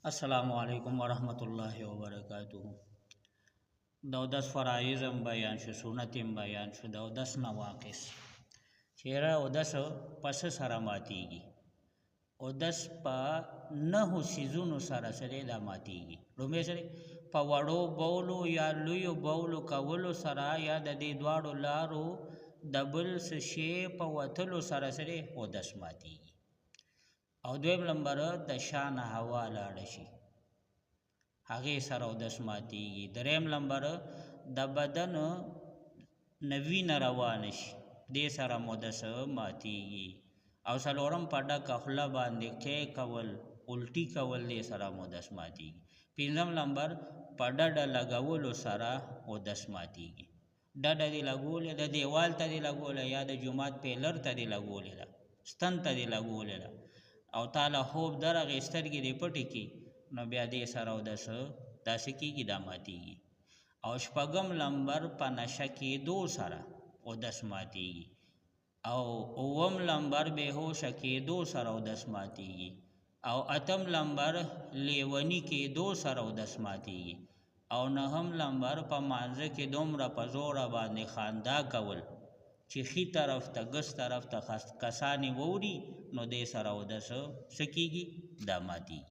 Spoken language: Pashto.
अस्सलामुअलैकुम वरहमतुल्लाहि वबरकातुहू। दौदस फ़राइज़म बयान शु, सुनतिम बयान शु, दौदस नवाक़िस चेरा उदस पस सरा मातीगी। उदस पा नहु सीज़ुनु सरा सरे दा मातीगी। लुमे सरे पा वड़ो बौलु या लुयो बौलु कवलु सरा या दे द्वाड़ो लारो दबल से पा वथलु सरा सरे उदस मातीगी। او دویم نمبر د شان هوا لاړ شي هغې سره اودس ماتیږي. دریم نمبر د بدن نوینه روان شي دې سره اودس ماتیږي. او څلورم په ډکه خوله باندې کې کول الټي کول دې سره اودس ماتیږي. پنځم نمبر په ډډه لګولو سره اودس ماتیږي. ډډه دې لګولې ده، دیوال ته دې لګولې یا د جومات پیلر ته دې لګولې ده، ستن ته دې لګولې ده او تعالی خوب درغې سترګې دې پټې کړي نو بیا دې سره اودس داسې کېږي دا ماتیږي. او شپږم نمبر په نشه کېدو سره اودس ماتیږي. او اووم نمبر بېهوشه کېدو سره اودس ماتیږي. او اتم نمبر لیوني کېدو سره اودس ماتیږي. او نهم نمبر په مانځه کې دومره په زوره باندې خندا کول چې ښي طرف ته ګس طرف ته کسانې ووري نو دې سره اودس څه کېږي دا ماتیږي.